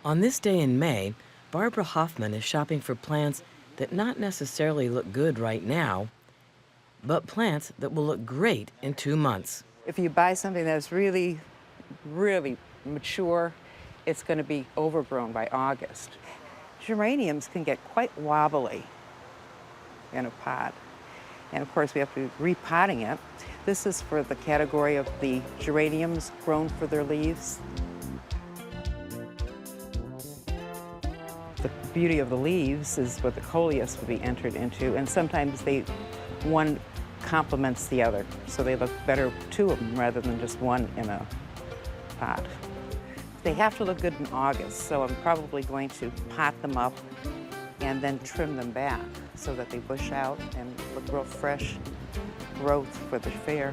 On this day in May, Barbara Hoffman is shopping for plants that not necessarily look good right now, but plants that will look great in 2 months. If you buy something that's really, really mature, it's going to be overgrown by August. Geraniums can get quite wobbly in a pot. And of course, we have to be repotting it. This is for the category of the geraniums grown for their leaves. The beauty of the leaves is what the coleus will be entered into, and sometimes one complements the other, so they look better, two of them, rather than just one in a pot. They have to look good in August, so I'm probably going to pot them up and then trim them back so that they bush out and look real fresh growth for the fair.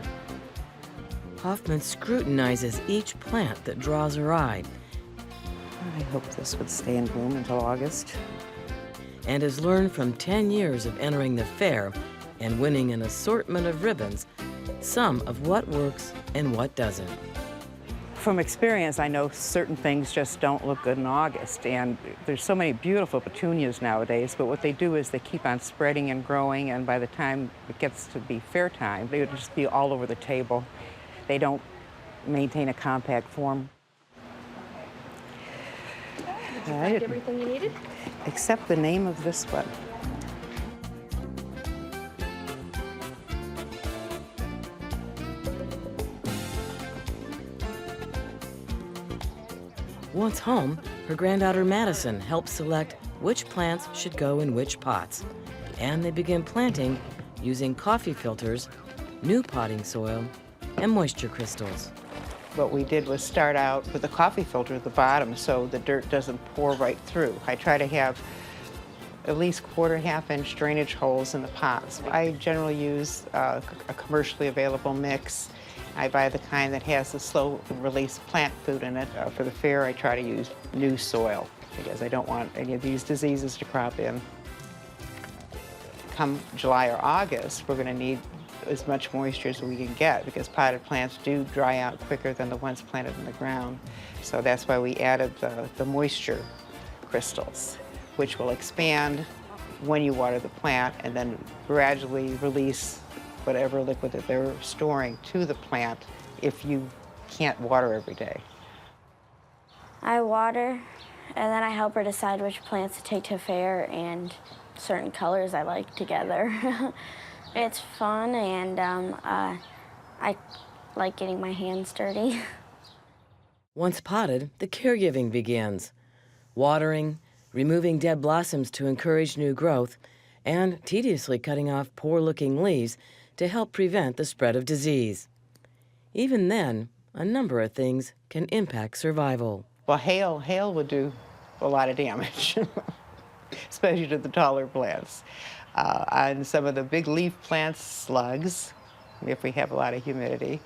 Hoffman scrutinizes each plant that draws her eye I hope this would stay in bloom until August. and has learned from 10 years of entering the fair and winning an assortment of ribbons some of what works and what doesn't. From experience, I know certain things just don't look good in August, and there's so many beautiful petunias nowadays, but what they do is they keep on spreading and growing, and by the time it gets to be fair time, they would just be all over the table. They don't maintain a compact form. Did you find everything you needed? Except the name of this one. Once home, her granddaughter Madison helps select which plants should go in which pots, and they begin planting using coffee filters, new potting soil, and moisture crystals. What we did was start out with a coffee filter at the bottom so the dirt doesn't pour right through. I try to have at least half-inch drainage holes in the pots. I generally use a commercially available mix. I buy the kind that has the slow-release plant food in it. For the fair, I try to use new soil because I don't want any of these diseases to crop in. Come July or August, we're going to need as much moisture as we can get because potted plants do dry out quicker than the ones planted in the ground. So that's why we added the moisture crystals, which will expand when you water the plant and then gradually release whatever liquid that they're storing to the plant if you can't water every day. I water, and then I help her decide which plants to take to fair and certain colors I like together. It's fun, and I like getting my hands dirty. Once potted, the caregiving begins. Watering, removing dead blossoms to encourage new growth, and tediously cutting off poor-looking leaves to help prevent the spread of disease. Even then, a number of things can impact survival. Well, hail would do a lot of damage, especially to the taller plants. On some of the big leaf plants, slugs, if we have a lot of humidity,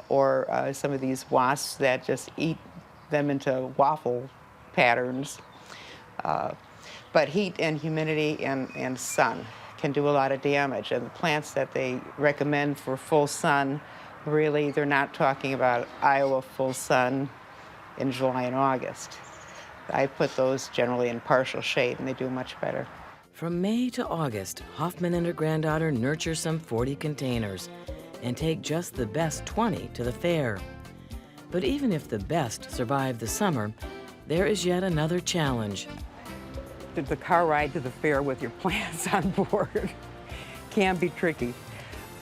or some of these wasps that just eat them into waffle patterns. But heat and humidity and sun can do a lot of damage, and the plants that they recommend for full sun, really, they're not talking about Iowa full sun in July and August. I put those generally in partial shade, and they do much better. From May to August, Hoffman and her granddaughter nurture some 40 containers and take just the best 20 to the fair. But even if the best survive the summer, there is yet another challenge. The car ride to the fair with your plants on board can be tricky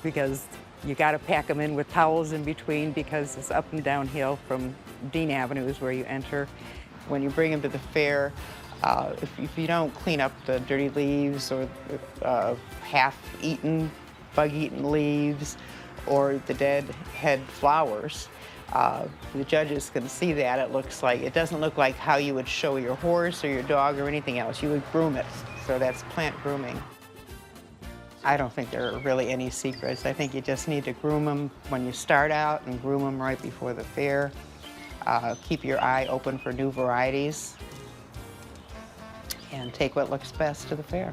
because you got to pack them in with towels in between because it's up and downhill from Dean Avenue is where you enter. When you bring them to the fair, if you don't clean up the dirty leaves or half-eaten, bug-eaten leaves or the dead head flowers, the judges can see that. It doesn't look like how you would show your horse or your dog or anything else. You would groom it. So that's plant grooming. I don't think there are really any secrets. I think you just need to groom them when you start out and groom them right before the fair. Keep your eye open for new varieties and take what looks best to the fair.